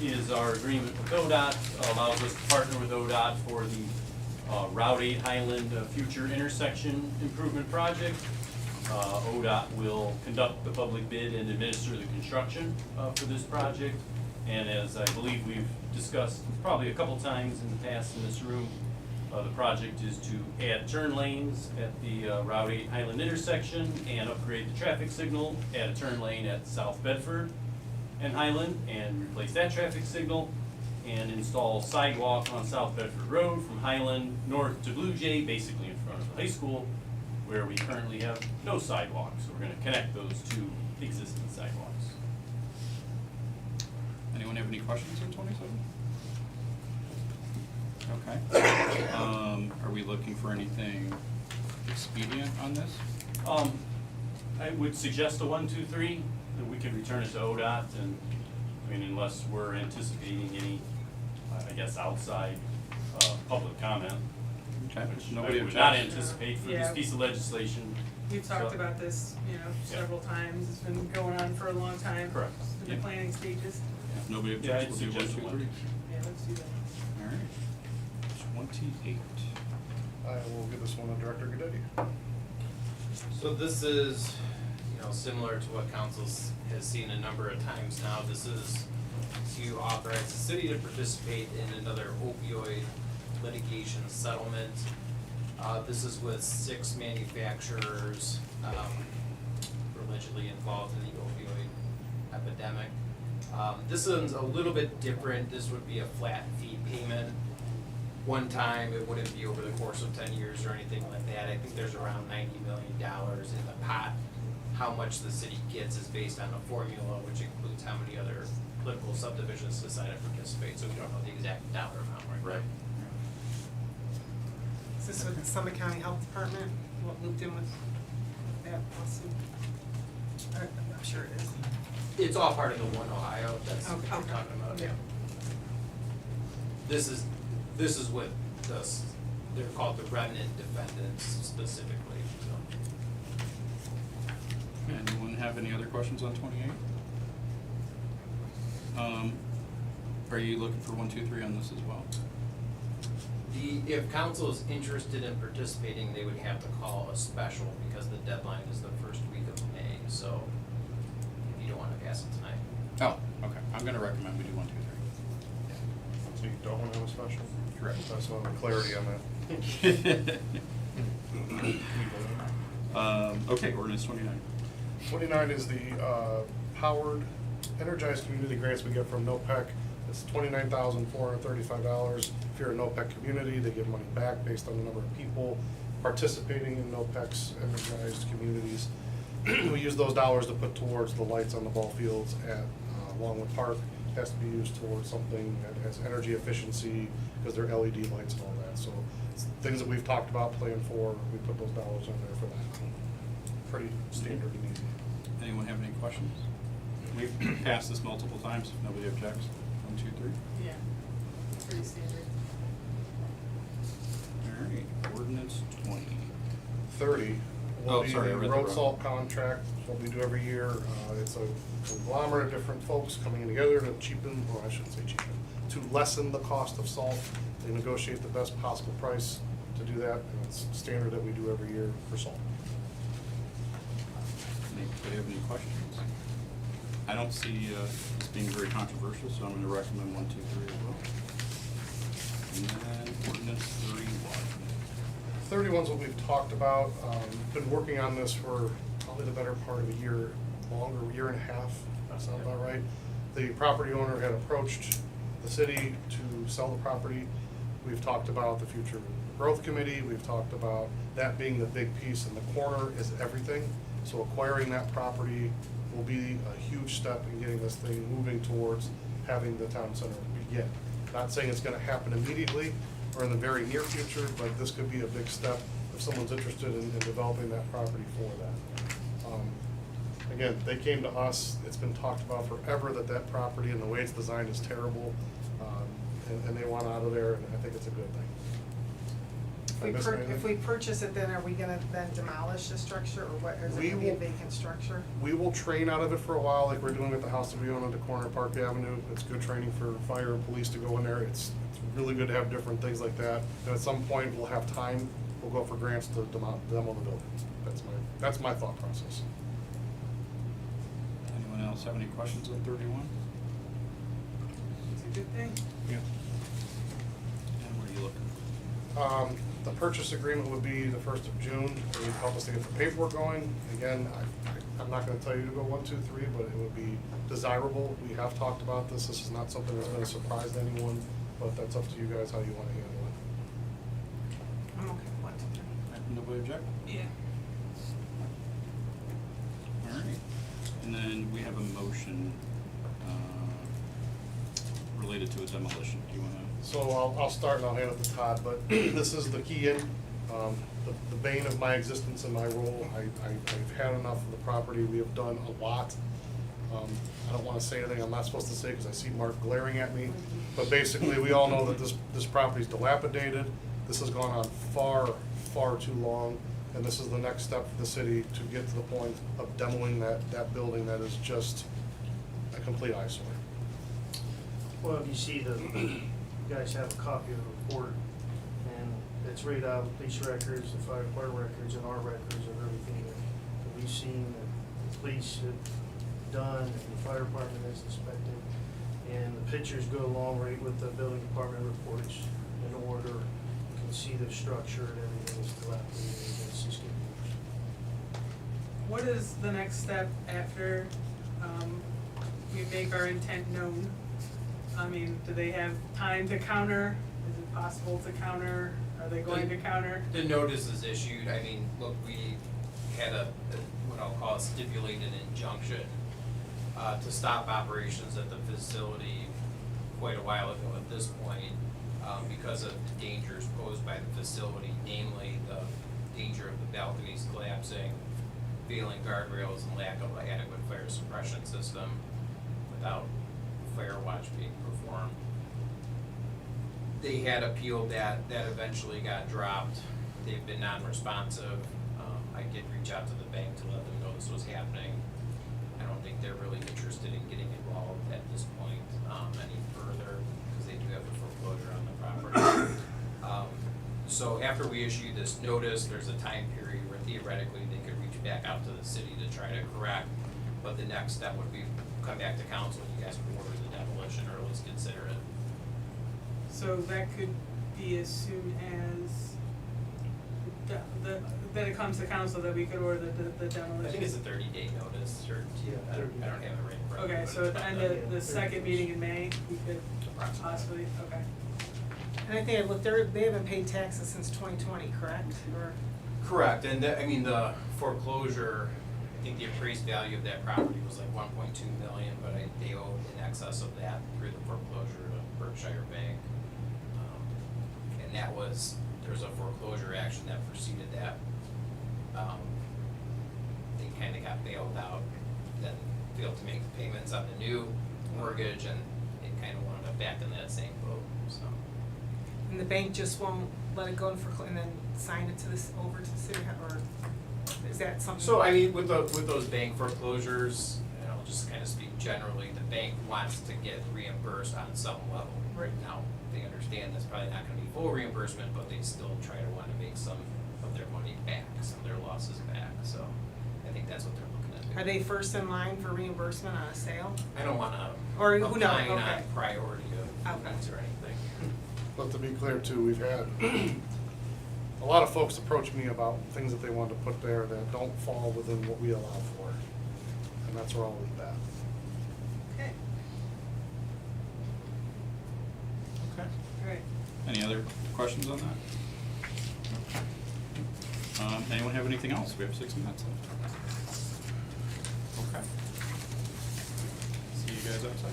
is our agreement with ODOT, allows us to partner with ODOT for the Route 8 Highland Future Intersection Improvement Project. ODOT will conduct the public bid and administer the construction for this project. And as I believe we've discussed probably a couple times in the past in this room, the project is to add turn lanes at the Route 8 Highland intersection and upgrade the traffic signal, add a turn lane at South Bedford and Highland and replace that traffic signal, and install sidewalk on South Bedford Road from Highland north to Blue Jay, basically in front of the high school, where we currently have no sidewalks. So we're gonna connect those two existing sidewalks. Anyone have any questions on 27? Okay. Are we looking for anything expedient on this? I would suggest a 1, 2, 3, that we could return it to ODOT, and, I mean, unless we're anticipating any, I guess, outside, public comment. Okay. Which Nobody I would not objects? anticipate for this Yeah. piece of legislation. We've talked So- about this, Yeah. several times, it's been going on for a long time. Correct. It's in Yeah. the planning stages. If nobody Yeah, objects, I'd we'll do 1, suggest 2, one. 3. Yeah, let's do that. All right. 28. I will give this one to Director Goodetti. So this is, similar to what council has seen a number of times now. This is to authorize the city to participate in another opioid litigation settlement. This is with 6 manufacturers, allegedly involved in the opioid epidemic. This one's a little bit different. This would be a flat fee payment. One time, it wouldn't be over the course of 10 years or anything like that. I think there's around $90 million in the pot. How much the city gets is based on a formula, which includes how many other political subdivisions decide to participate, so we don't know the exact dollar amount right now. Is this with the Summit County Health Department, what looped in with that lawsuit? I'm sure it is. It's all part of the One Ohio, that's what Okay. we're talking about. Yeah. This is with this, they're called the remnant defendants specifically, so. Anyone have any other questions on 28? Are you looking for 1, 2, 3 on this as well? If council is interested in participating, they would have to call a special because the deadline is the first week of May, so if you don't wanna pass it tonight. Oh, okay. I'm gonna recommend we do 1, 2, So you don't want to have a special? 3. Correct. That's one clarity on that. Okay, ordinance 29. 29 is the Howard Energized Community Grants we get from NOPEC. It's $29,435. If you're a NOPEC community, they give money back based on the number of people participating in NOPEC's Energized Communities. We use those dollars to put towards the lights on the ball fields at Longwood Park. It has to be used towards something that has energy efficiency because they're LED lights and all that. So it's things that we've talked about, planned for, we put those dollars in there for that. Pretty standard and easy. Anyone have any questions? We've passed this multiple times, if nobody objects. 1, 2, 3. Yeah, pretty standard. All right, ordinance 20. 30 will Oh, be sorry, I the read the road wrong. salt contract, what we do every year. It's a conglomerate of different folks coming together to cheapen, or I shouldn't say cheapen, to lessen the cost of salt. They negotiate the best possible price to do that, and it's standard that we do every year for salt. Anybody have any questions? I don't see this being very controversial, so I'm going to recommend 1, 2, 3 as well. And then ordinance 31. 31's what we've talked about. Been working on this for probably the better part of a year, longer, year and a half, that sounds about right. The property owner had approached the city to sell the property. We've talked about the future growth committee, we've talked about that being the big piece, and the corner is everything. So acquiring that property will be a huge step in getting this thing moving towards having the town center begin. Not saying it's gonna happen immediately or in the very near future, but this could be a big step if someone's interested in developing that property for that. Again, they came to us, it's been talked about forever that that property and the way it's designed is terrible, and they want out of there, and I think it's a good thing. If I we missed anything? if we purchase it, then are we gonna then demolish the structure, or what, or is it We gonna be a will- vacant structure? We will train out of it for a while, like we're doing at the house that we own at the corner of Park Avenue. It's good training for fire and police to go in there. It's really good to have different things like that. And at some point, we'll have time, we'll go for grants to demo the building. That's my thought process. Anyone else have any questions on 31? It's a good thing. Yeah. And what are you looking for? The purchase agreement would be the 1st of June. It would help us to get the paperwork going. Again, I'm not gonna tell you to go 1, 2, 3, but it would be desirable. We have talked about this. This is not something that's been a surprise to anyone, but that's up to you guys how you wanna handle it. I'm okay with 1, 2, 3. Nobody object? Yeah. All right. And then we have a motion related to a demolition. Do you want to? So I'll start and I'll hand it to Todd, but this is the key in, the bane of my existence and my role. I've had enough of the property. We have done a lot. I don't wanna say anything I'm not supposed to say because I see Mark glaring at me. But basically, we all know that this property's dilapidated. This has gone on far, far too long. And this is the next step for the city to get to the point of demoing that building that is just a complete eyesore. Well, if you see you guys have a copy of the report, and it's right out of the police records, the fire department records, and our records of everything that we've seen, that the police have done, and the fire department has inspected. And the pictures go along right with the building department reports in order. You can see the structure and everything is dilapidated, it's just getting worse. What is the next step after we make our intent known? I mean, do they have time to counter? Is it possible to counter? Are they going to counter? The notice is issued. I mean, look, we had what I'll call a stipulated injunction to stop operations at the facility quite a while ago at this point, because of the dangers posed by the facility, namely the danger of the balconies collapsing, failing guardrails, and lack of an adequate fire suppression system without fire watch being performed. They had appealed that eventually got dropped. They've been non-responsive. I did reach out to the bank to let them know this was happening. I don't think they're really interested in getting involved at this point any further, because they do have a foreclosure on the property. So after we issue this notice, there's a time period where theoretically they could reach back out to the city to try to correct, but the next step would be come back to council and you guys would order the demolition or at least consider it. So that could be as soon as that it comes to council that we could order the demolition? I think it's a 30-day notice, or, Yeah, I don't 30. have it right in front of me. Okay, but so it's at the about end that. of the second meeting in May, we could possibly, okay. And I think I looked, they haven't paid taxes since 2020, correct? Or, Correct, and I mean, the foreclosure, I think the appraised value of that property was like 1.2 million, but they owed in excess of that through the foreclosure to Berkshire Bank. And that was, there's a foreclosure action that preceded that. They kinda got bailed out, then failed to make the payments on the new mortgage, and it kinda wound up back in that same boat, so. and the bank just won't let it go in and then sign it to over to the city, or is that something? So I mean, with those bank foreclosures, and I'll just kind of speak generally, the bank wants to get reimbursed on some level. Right. Now, they understand that's probably not gonna be full reimbursement, but they still try to wanna make some of their money back, some of their losses back, so I think that's what they're looking at doing. Are they first in line for reimbursement on a sale? I don't wanna Or who knows, opine on okay. priority of Okay. needs or anything. But to be clear too, we've had a lot of folks approach me about things that they want to put there that don't fall within what we allow for. And that's where I'll leave that. Okay, Okay. all right. Any other questions on that? Anyone have anything else? We have 6 minutes left. Okay. See you guys outside.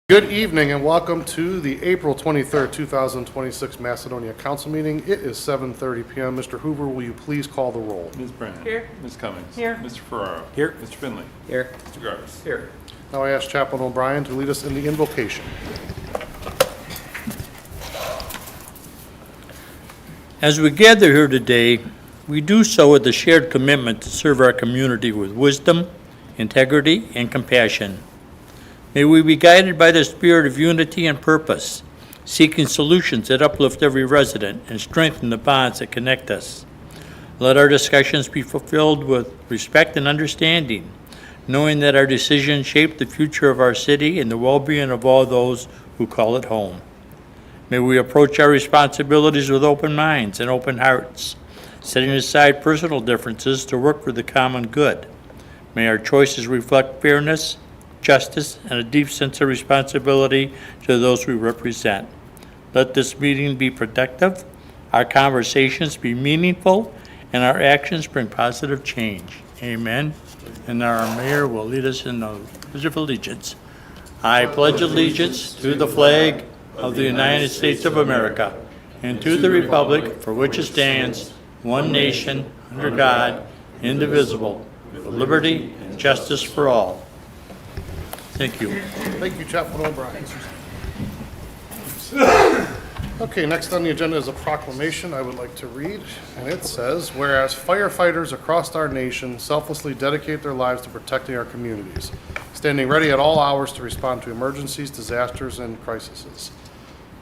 Good evening and welcome to the April 23rd, 2026 Macedonia Council meeting. It is 7:30 p.m. Mr. Hoover, will you please call the roll? Ms. Brennan. Here. Ms. Cummings. Here. Mr. Ferraro. Here. Mr. Finley. Here. Mr. Garbus. Here. Now I ask Chaplain O'Brien to lead us in the invocation. As we gather here today, we do so with a shared commitment to serve our community with wisdom, integrity, and compassion. May we be guided by the spirit of unity and purpose, seeking solutions that uplift every resident and strengthen the bonds that connect us. Let our discussions be fulfilled with respect and understanding, knowing that our decisions shape the future of our city and the well-being of all those who call it home. May we approach our responsibilities with open minds and open hearts, setting aside personal differences to work for the common good. May our choices reflect fairness, justice, and a deep sense of responsibility to those we represent. Let this meeting be productive, our conversations be meaningful, and our actions bring positive change. Amen. And our mayor will lead us in the Pledge of Allegiance. I pledge allegiance to the flag of the United States of America and to the republic for which it stands, one nation, under God, indivisible, with liberty and justice for all. Thank you. Thank you, Chaplain O'Brien. Okay, next on the agenda is a proclamation I would like to read, and it says, whereas firefighters across our nation selflessly dedicate their lives to protecting our communities, standing ready at all hours to respond to emergencies, disasters, and crises,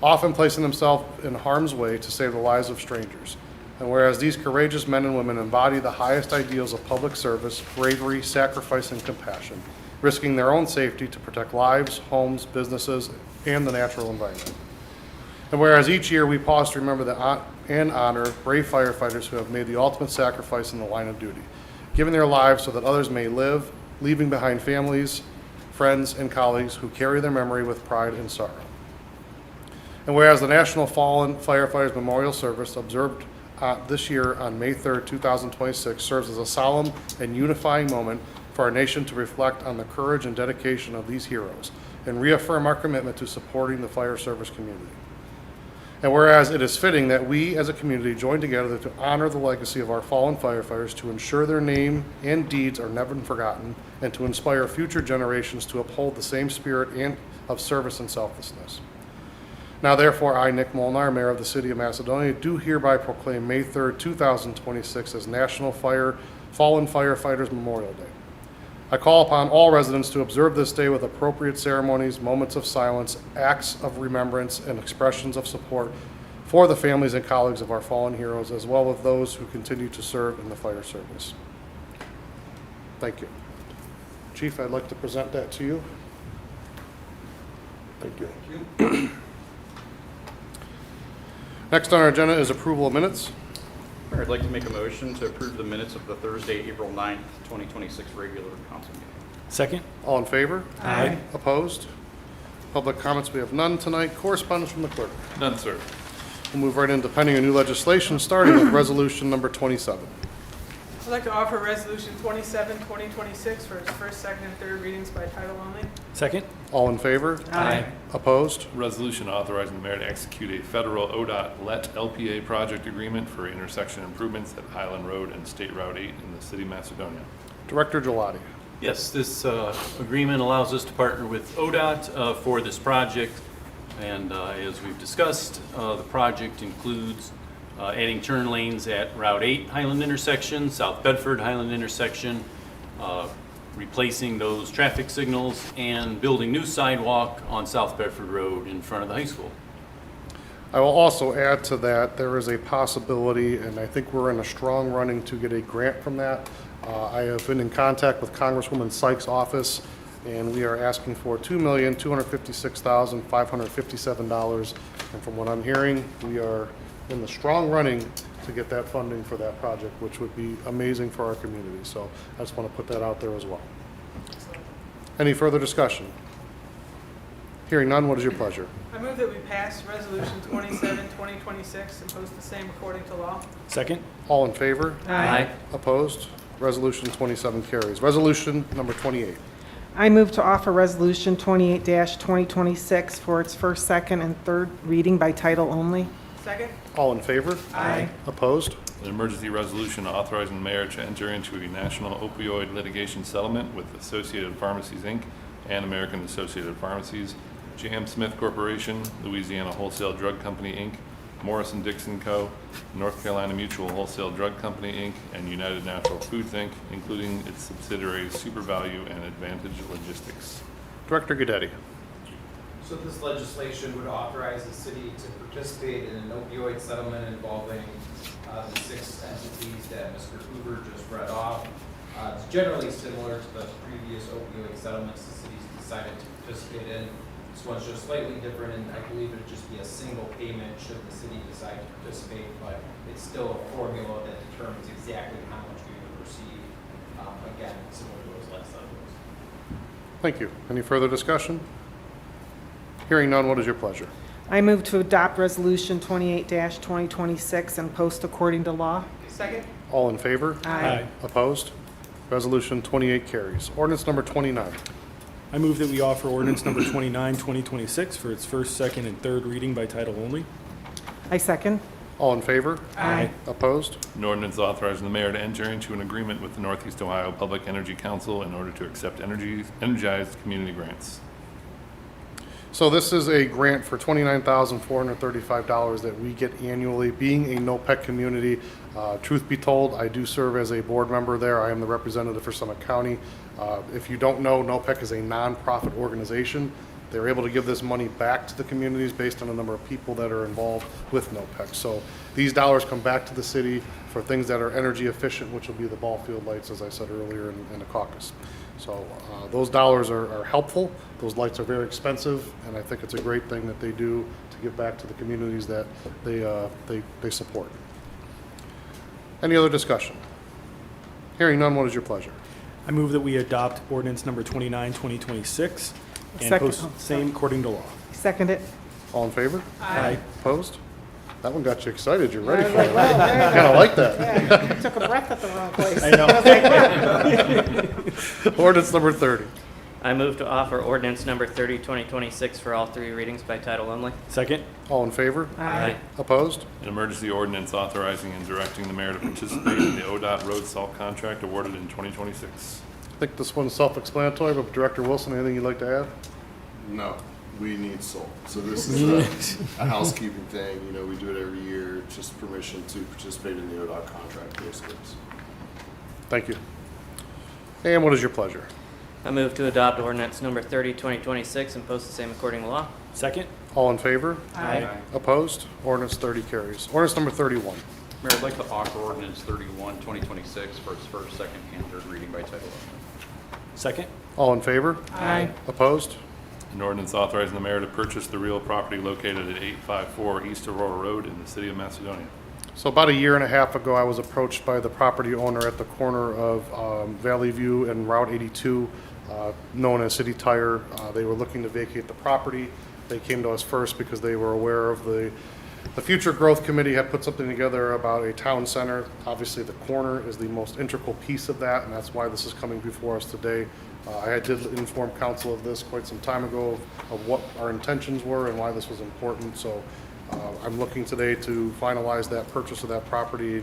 often placing themselves in harm's way to save the lives of strangers. And whereas these courageous men and women embody the highest ideals of public service, bravery, sacrifice, and compassion, risking their own safety to protect lives, homes, businesses, and the natural environment. And whereas each year we pause to remember and honor brave firefighters who have made the ultimate sacrifice in the line of duty, giving their lives so that others may live, leaving behind families, friends, and colleagues who carry their memory with pride and sorrow. And whereas the National Fallen Firefighters Memorial Service, observed this year on May 3rd, 2026, serves as a solemn and unifying moment for our nation to reflect on the courage and dedication of these heroes and reaffirm our commitment to supporting the fire service community. And whereas it is fitting that we as a community join together to honor the legacy of our fallen firefighters, to ensure their name and deeds are never forgotten, and to inspire future generations to uphold the same spirit and of service and selflessness. Now therefore, I, Nick Molnar, Mayor of the City of Macedonia, do hereby proclaim May 3rd, 2026 as National Fallen Firefighters Memorial Day. I call upon all residents to observe this day with appropriate ceremonies, moments of silence, acts of remembrance, and expressions of support for the families and colleagues of our fallen heroes, as well as those who continue to serve in the fire service. Thank you. Chief, I'd like to present that to you. Thank you. Next on our agenda is approval of minutes. I'd like to make a motion to approve the minutes of the Thursday, April 9th, 2026 regular council meeting. Second. All in favor? Aye. Opposed? Public comments, we have none tonight. Correspondence from the clerk. None, sir. We'll move right into pending and new legislation, starting with resolution number 27. I'd like to offer Resolution 27, 2026 for its first, second, and third readings by title only. Second. All in favor? Aye. Opposed? Resolution authorizing the mayor to execute a federal ODOT LET LPA project agreement for intersection improvements at Highland Road and State Route 8 in the city of Macedonia. Director Gelati. Yes, this agreement allows us to partner with ODOT for this project. And as we've discussed, the project includes adding turn lanes at Route 8 Highland intersection, South Bedford Highland intersection, replacing those traffic signals, and building new sidewalk on South Bedford Road in front of the high school. I will also add to that, there is a possibility, and I think we're in a strong running to get a grant from that. I have been in contact with Congresswoman Sykes' office, and we are asking for $2,256,557. And from what I'm hearing, we are in the strong running to get that funding for that project, which would be amazing for our community. So I just want to put that out there as well. Any further discussion? Hearing none, what is your pleasure? I move that we pass Resolution 27, 2026 and post the same according to law. Second. All in favor? Aye. Opposed? Resolution 27 carries. Resolution number 28. I move to offer Resolution 28-2026 for its first, second, and third reading by title only. Second? All in favor? Aye. Opposed? An emergency resolution authorizing the mayor to enter into a national opioid litigation settlement with Associated Pharmacies, Inc. and American Associated Pharmacies, J.M. Smith Corporation, Louisiana Wholesale Drug Company, Inc., Morrison-Dixon Co., North Carolina Mutual Wholesale Drug Company, Inc., and United Natural Foods, Inc., including its subsidiaries SuperValue and Advantage Logistics. Director Gaddetti. So this legislation would authorize the city to participate in an opioid settlement involving the 6 entities that Mr. Hoover just read off. It's generally similar to the previous opioid settlements the city's decided to participate in. This one's just slightly different, and I believe it'd just be a single payment should the city decide to participate, but it's still a formula that determines exactly how much we would receive. Again, similar to those last settlements. Thank you. Any further discussion? Hearing none, what is your pleasure? I move to adopt Resolution 28-2026 and post according to law. Second? All in favor? Aye. Opposed? Resolution 28 carries. Ordinance number 29. I move that we offer ordinance number 29, 2026 for its first, second, and third reading by title only. I second. All in favor? Aye. Opposed? An ordinance authorizing the mayor to enter into an agreement with the Northeast Ohio Public Energy Council in order to accept energized community grants. So this is a grant for $29,435 that we get annually. Being a NOPEC community, truth be told, I do serve as a board member there. I am the representative for Summit County. If you don't know, NOPEC is a nonprofit organization. They're able to give this money back to the communities based on the number of people that are involved with NOPEC. So these dollars come back to the city for things that are energy efficient, which will be the ball field lights, as I said earlier, in the caucus. So those dollars are helpful. Those lights are very expensive, and I think it's a great thing that they do to give back to the communities that they support. Any other discussion? Hearing none, what is your pleasure? I move that we adopt ordinance number 29, 2026 and Second. post same according to law. Second it. All in favor? Aye. Opposed? That one got you excited. You're ready I was for like, it. well, there you Kind of go. like that. Yeah, took a breath at the wrong place. I know. Ordinance number 30. I move to offer ordinance number 30, 2026 for all 3 readings by title only. Second. All in favor? Aye. Opposed? An emergency ordinance authorizing and directing the mayor to participate in the ODOT road salt contract awarded in 2026. I think this one's self-explanatory, but Director Wilson, anything you'd like to add? No, we need salt. So this is a housekeeping thing. You know, we do it every year. It's just permission to participate in the ODOT contract, basically. Thank you. And what is your pleasure? I move to adopt ordinance number 30, 2026 and post the same according to law. Second. All in favor? Aye. Opposed? Ordinance 30 carries. Ordinance number 31. Mayor, I'd like to offer ordinance 31, 2026 for its first, second, and third reading by title only. Second. All in favor? Aye. Opposed? An ordinance authorizing the mayor to purchase the real property located at 854 East Aurora Road in the city of Macedonia. So about a year and a half ago, I was approached by the property owner at the corner of Valley View and Route 82, known as City Tire. They were looking to vacate the property. They came to us first because they were aware of the Future Growth Committee had put something together about a town center. Obviously, the corner is the most integral piece of that, and that's why this is coming before us today. I did inform council of this quite some time ago of what our intentions were and why this was important. So I'm looking today to finalize that purchase of that property.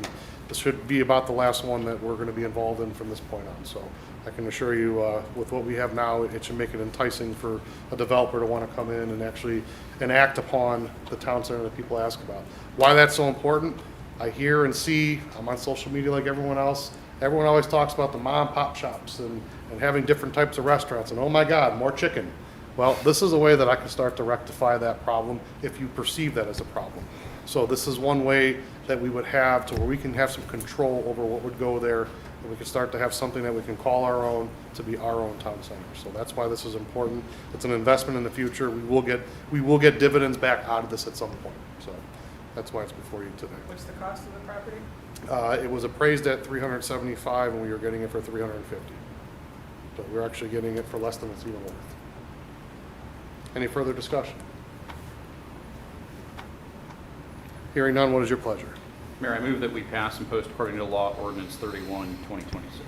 This should be about the last one that we're going to be involved in from this point on. So I can assure you, with what we have now, it should make it enticing for a developer to want to come in and actually enact upon the town center that people ask about. Why that's so important, I hear and see, I'm on social media like everyone else, everyone always talks about the mom and pop shops and having different types of restaurants and oh my God, more chicken. Well, this is a way that I can start to rectify that problem if you perceive that as a problem. So this is one way that we would have to where we can have some control over what would go there, and we can start to have something that we can call our own to be our own town center. So that's why this is important. It's an investment in the future. We will get dividends back out of this at some point. So that's why it's before you today. What's the cost of the property? It was appraised at $375, and we were getting it for $350. So we're actually getting it for less than it's even worth. Any further discussion? Hearing none, what is your pleasure? Mayor, I move that we pass and post according to law ordinance 31, 2026.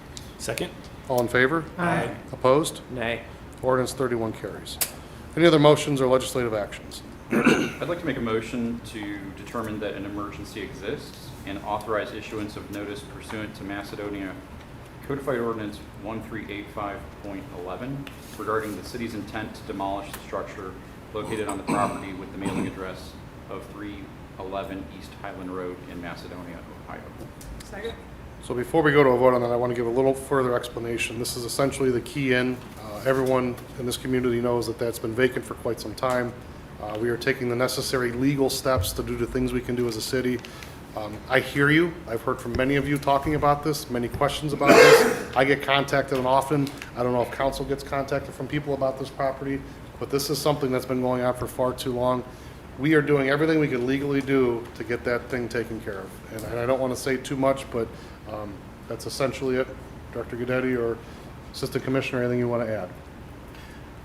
Second? All in favor? Aye. Opposed? Nay. Ordinance 31 carries. Any other motions or legislative actions? I'd like to make a motion to determine that an emergency exists and authorize issuance of notice pursuant to Macedonia Codified Ordinance 1385.11 regarding the city's intent to demolish the structure located on the property with the mailing address of 311 East Highland Road in Macedonia, Ohio. Second? So before we go to a vote on that, I want to give a little further explanation. This is essentially the key in. Everyone in this community knows that that's been vacant for quite some time. We are taking the necessary legal steps to do the things we can do as a city. I hear you. I've heard from many of you talking about this, many questions about this. I get contacted often. I don't know if council gets contacted from people about this property, but this is something that's been going on for far too long. We are doing everything we can legally do to get that thing taken care of. And I don't want to say too much, but that's essentially it. Director Guidetti or Assistant Commissioner, anything you want to add?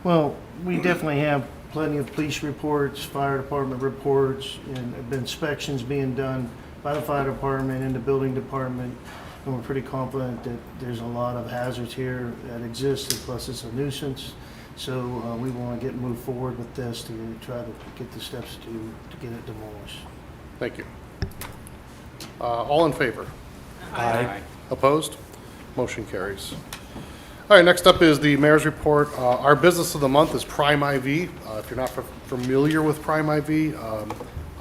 Well, we definitely have plenty of police reports, fire department reports, and inspections being done by the fire department and the building department. And we're pretty confident that there's a lot of hazards here that exist, and plus it's a nuisance. So we want to move forward with this to try to get the steps to get it demolished. Thank you. All in favor? Aye. Opposed? Motion carries. All right, next up is the mayor's report. Our business of the month is Prime IV. If you're not familiar with Prime IV,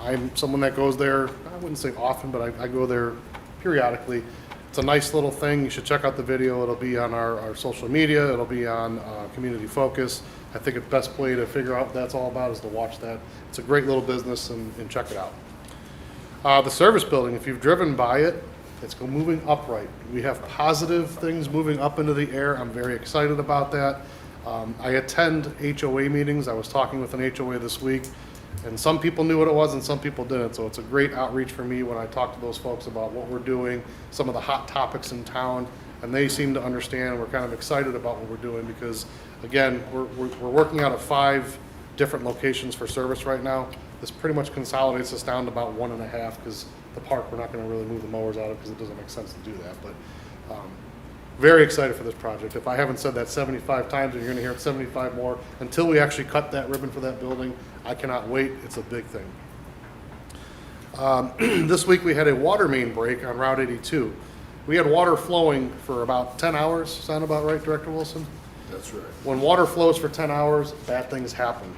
I'm someone that goes there, I wouldn't say often, but I go there periodically. It's a nice little thing. You should check out the video. It'll be on our social media. It'll be on Community Focus. I think the best way to figure out what that's all about is to watch that. It's a great little business, and check it out. The service building, if you've driven by it, it's moving upright. We have positive things moving up into the air. I'm very excited about that. I attend HOA meetings. I was talking with an HOA this week, and some people knew what it was and some people didn't. So it's a great outreach for me when I talk to those folks about what we're doing, some of the hot topics in town, and they seem to understand. We're kind of excited about what we're doing because, again, we're working out of 5 different locations for service right now. This pretty much consolidates us down to about 1.5 because the park we're not going to really move the mowers out of because it doesn't make sense to do that. But very excited for this project. If I haven't said that 75 times, and you're going to hear it 75 more until we actually cut that ribbon for that building. I cannot wait. It's a big thing. This week we had a water main break on Route 82. We had water flowing for about 10 hours. Sound about right, Director Wilson? That's right. When water flows for 10 hours, bad things happen.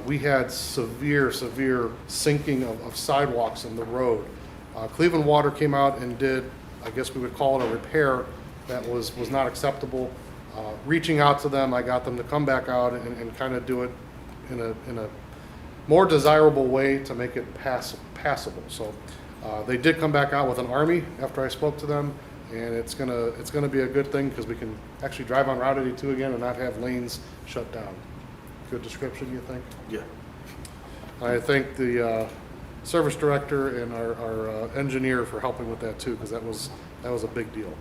We had severe sinking of sidewalks in the road. Cleveland Water came out and did, I guess we would call it a repair that was not acceptable. Reaching out to them, I got them to come back out and kind of do it in a more desirable way to make it passable. So they did come back out with an army after I spoke to them, and it's gonna be a good thing because we can actually drive on Route 82 again and not have lanes shut down. Good description, you think? Yeah. I thank the service director and our engineer for helping with that too, because that was a big deal.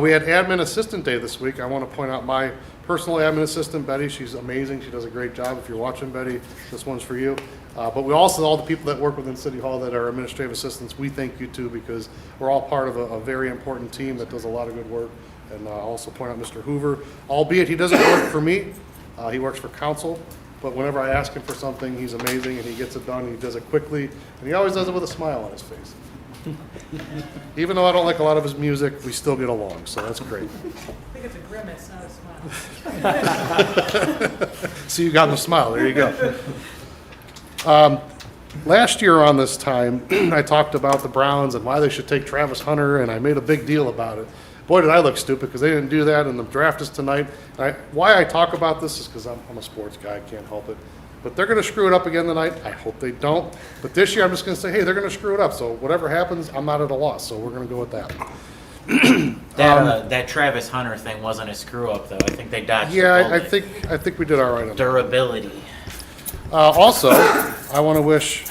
We had admin assistant day this week. I want to point out my personal admin assistant, Betty. She's amazing. She does a great job. If you're watching, Betty, this one's for you. But we also, all the people that work within City Hall that are administrative assistants, we thank you too, because we're all part of a very important team that does a lot of good work. And I'll also point out Mr. Hoover, albeit he doesn't work for me. He works for council, but whenever I ask him for something, he's amazing and he gets it done. He does it quickly, and he always does it with a smile on his face. Even though I don't like a lot of his music, we still get along, so that's great. I think it's a grimace, not a smile. See, you got him a smile. There you go. Last year on this time, I talked about the Browns and why they should take Travis Hunter, and I made a big deal about it. Boy, did I look stupid because they didn't do that, and the draft is tonight. Why I talk about this is because I'm a sports guy. I can't help it. But they're going to screw it up again tonight. I hope they don't. But this year I'm just going to say, hey, they're going to screw it up. So whatever happens, I'm not at a loss. So we're going to go with that. That Travis Hunter thing wasn't a screw up, though. I think they dodged the Yeah, bullet. I think we did all right on that. Durability. Also, I want to wish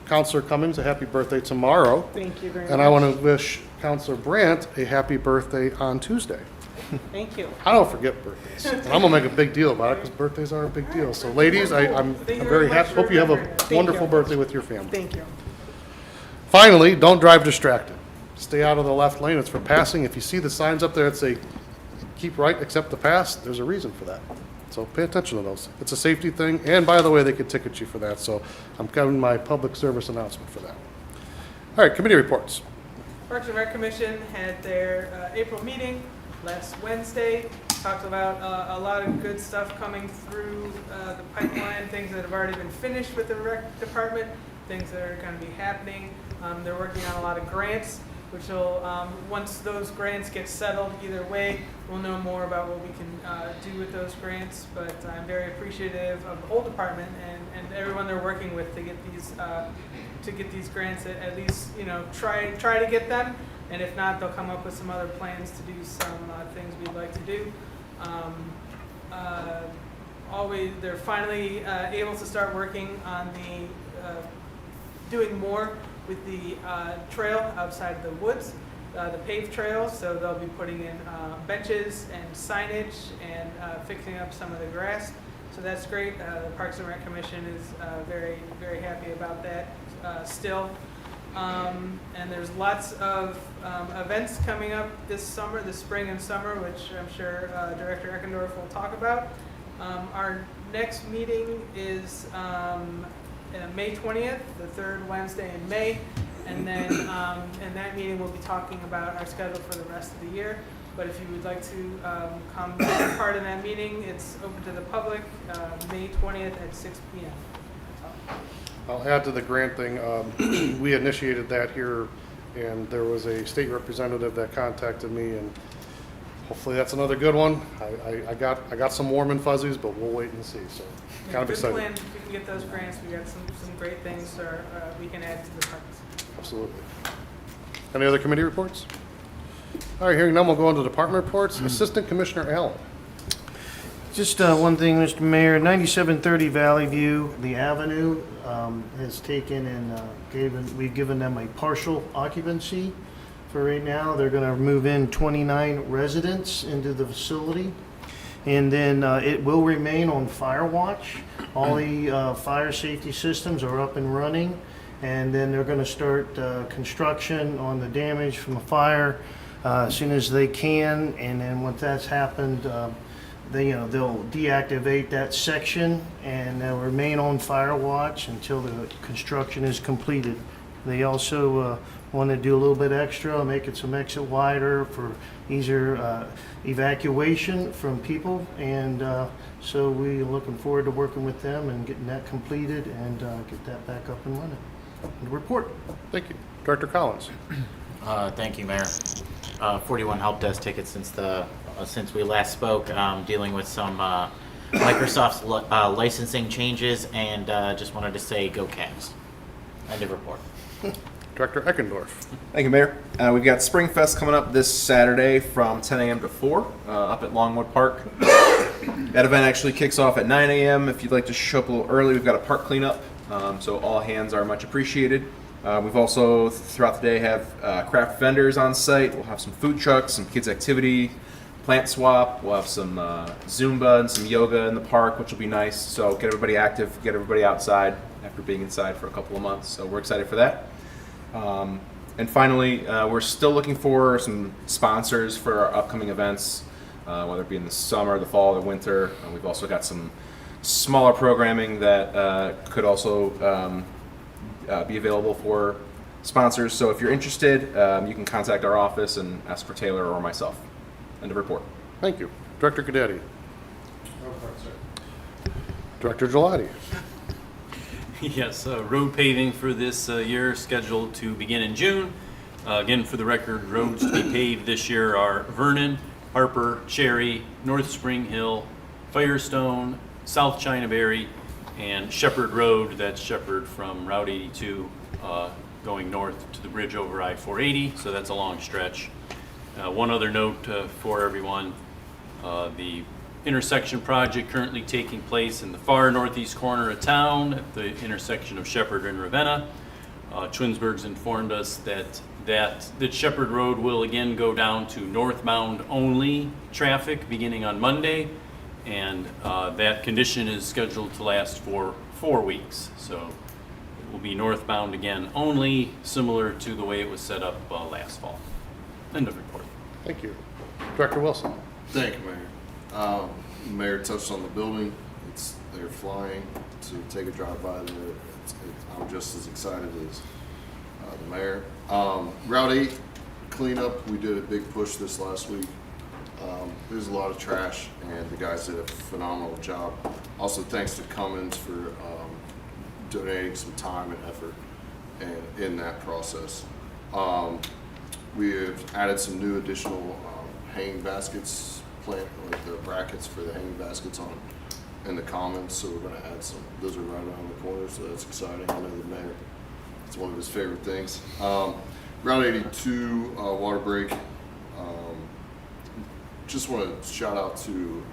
Councilor Cummings a happy birthday tomorrow. Thank you very much. And I want to wish Councilor Brandt a happy birthday on Tuesday. Thank you. I don't forget birthdays. And I'm going to make a big deal about it because birthdays are a big deal. So ladies, I'm very happy. Hope you have a wonderful birthday with your family. Thank you. Finally, don't drive distracted. stay out of the left lane, it's for passing. If you see the signs up there that say, keep right except to pass, there's a reason for that. So pay attention to those. It's a safety thing, and by the way, they could ticket you for that, so I'm giving my public service announcement for that. All right, committee reports. Parks and Rec Commission had their April meeting last Wednesday. Talked about a lot of good stuff coming through the pipeline, things that have already been finished with the rec department, things that are going to be happening. They're working on a lot of grants, which will, once those grants get settled either way, we'll know more about what we can do with those grants. But I'm very appreciative of the whole department and everyone they're working with to get these grants, at least, you know, try to get them. And if not, they'll come up with some other plans to do some things we'd like to do. They're finally able to start working on doing more with the trail outside the woods, the paved trails. So they'll be putting in benches and signage and fixing up some of the grass. So that's great. The Parks and Rec Commission is very, very happy about that still. And there's lots of events coming up this summer, this spring and summer, which I'm sure Director Eckendorf will talk about. Our next meeting is May 20th, the third Wednesday in May. And then in that meeting, we'll be talking about our schedule for the rest of the year. But if you would like to come take part in that meeting, it's open to the public, May 20th at 6 p.m. I'll add to the grant thing. We initiated that here, and there was a state representative that contacted me, and hopefully that's another good one. I got some warm and fuzzies, but we'll wait and see. So kind of excited. Good plan. If we can get those grants, we got some great things we can add to the parks. Absolutely. Any other committee reports? All right, hearing none, we'll go into department reports. Assistant Commissioner Allen. Just one thing, Mr. Mayor, 9730 Valley View, the avenue, has taken and we've given them a partial occupancy for right now. They're going to move in 29 residents into the facility. And then it will remain on fire watch. All the fire safety systems are up and running. And then they're going to start construction on the damage from the fire as soon as they can. And then once that's happened, they'll deactivate that section and they'll remain on fire watch until the construction is completed. They also want to do a little bit extra, making some exit wider for easier evacuation from people. And so we're looking forward to working with them and getting that completed and get that back up and running. The report. Thank you. Director Collins. Thank you, Mayor. 41 help desk tickets since we last spoke, dealing with some Microsoft's licensing changes, and just wanted to say go Cavs. End of report. Director Eckendorf. Thank you, Mayor. We've got Spring Fest coming up this Saturday from 10 a.m. to 4 up at Longwood Park. That event actually kicks off at 9 a.m. If you'd like to show up a little early, we've got a park cleanup, so all hands are much appreciated. We've also, throughout the day, have craft vendors on site. We'll have some food trucks, some kids' activity, plant swap. We'll have some Zumba and some yoga in the park, which will be nice. So get everybody active, get everybody outside after being inside for a couple of months. So we're excited for that. And finally, we're still looking for some sponsors for our upcoming events, whether it be in the summer, the fall, or the winter. We've also got some smaller programming that could also be available for sponsors. So if you're interested, you can contact our office and ask for Taylor or myself. End of report. Thank you. Director Cadetti. Director Gelati. Yes, road paving for this year scheduled to begin in June. Again, for the record, roads to be paved this year are Vernon, Harper, Cherry, North Spring Hill, Firestone, South Chinaberry, and Shepherd Road. That's Shepherd from Route 82 going north to the bridge over I-480, so that's a long stretch. One other note for everyone, the intersection project currently taking place in the far northeast corner of town at the intersection of Shepherd and Ravenna. Twinsburg's informed us that Shepherd Road will again go down to northbound only traffic beginning on Monday, and that condition is scheduled to last for 4 weeks. So will be northbound again only, similar to the way it was set up last fall. End of report. Thank you. Director Wilson. Thank you, Mayor. Mayor touched on the building. They're flying. To take a drive by there, I'm just as excited as the mayor. Route 8 cleanup, we did a big push this last week. There's a lot of trash, and the guys did a phenomenal job. Also, thanks to Cummins for donating some time and effort in that process. We have added some new additional hanging baskets, like the brackets for the hanging baskets on in the commons, so we're going to add some. Those are right around the corner, so that's exciting. I know the mayor, it's one of his favorite things. Route 82 water break. Just want to shout out to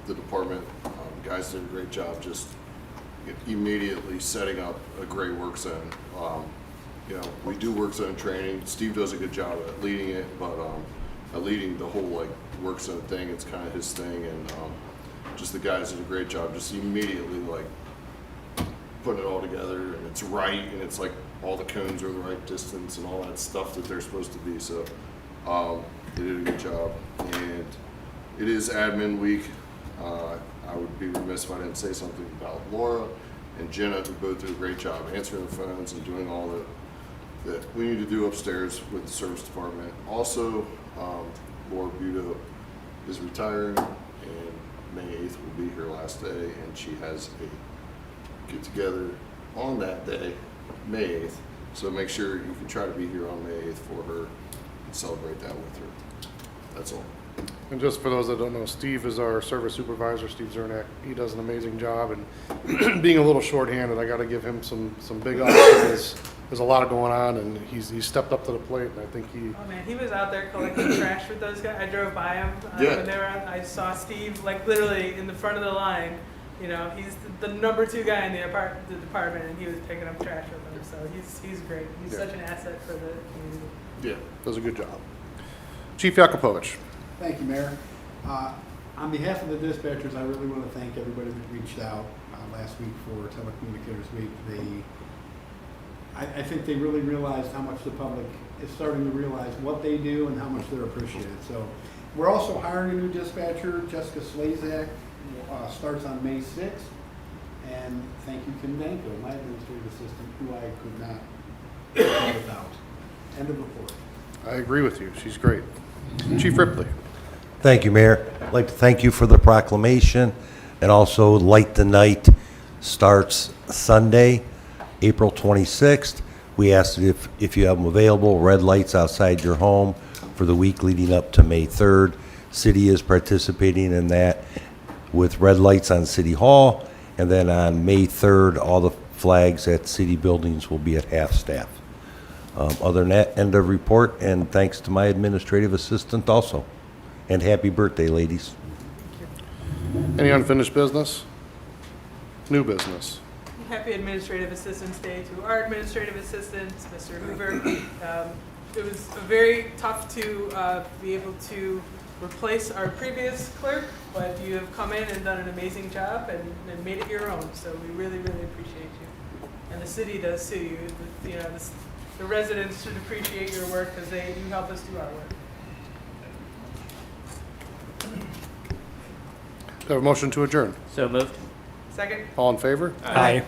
the department. Guys did a great job just immediately setting up a great work zone. We do work zone training. Steve does a good job at leading it, but leading the whole work zone thing, it's kind of his thing, and just the guys did a great job just immediately putting it all together, and it's right, and it's all the cones are the right distance and all that stuff that they're supposed to be. So they did a good job, and it is admin week. I would be remiss if I didn't say something about Laura and Jenna, who both did a great job answering the phones and doing all that we need to do upstairs with the service department. Also, Laura Budo is retiring, and May 8th will be her last day, and she has a get-together on that day, May 8th. So make sure you can try to be here on May 8th for her and celebrate that with her. That's all. And just for those that don't know, Steve is our service supervisor, Steve Zernak. He does an amazing job, and being a little shorthanded, I got to give him some big ups, because there's a lot going on, and he's stepped up to the plate, and I think he. Oh man, he was out there collecting trash with those guys. I drove by him when they were on. I saw Steve literally in the front of the line. He's the number 2 guy in the department, and he was picking up trash with them. So he's great. He's such an asset for the community. Yeah, does a good job. Chief Yakupovich. Thank you, Mayor. On behalf of the dispatchers, I really want to thank everybody that reached out last week for Telecommunicators Week. I think they really realized how much the public is starting to realize what they do and how much they're appreciated. So we're also hiring a new dispatcher, Jessica Slazak, starts on May 6th. And thank you, Kim Danko, my administrative assistant, who I could not do without. End of report. I agree with you. She's great. Chief Ripley. Thank you, Mayor. I'd like to thank you for the proclamation, and also Light the Night starts Sunday, April 26th. We asked if you have them available, red lights outside your home for the week leading up to May 3rd. City is participating in that with red lights on City Hall, and then on May 3rd, all the flags at city buildings will be at half-staff. Other than that, end of report, and thanks to my administrative assistant also. And happy birthday, ladies. Any unfinished business? New business? Happy Administrative Assistance Day to our administrative assistant, Mr. Hoover. It was very tough to be able to replace our previous clerk, but you have come in and done an amazing job and made it your own. So we really, really appreciate you. And the city does too. The residents should appreciate your work, because you help us do our work. Do I have a motion to adjourn? So moved. Second? All in favor? Aye.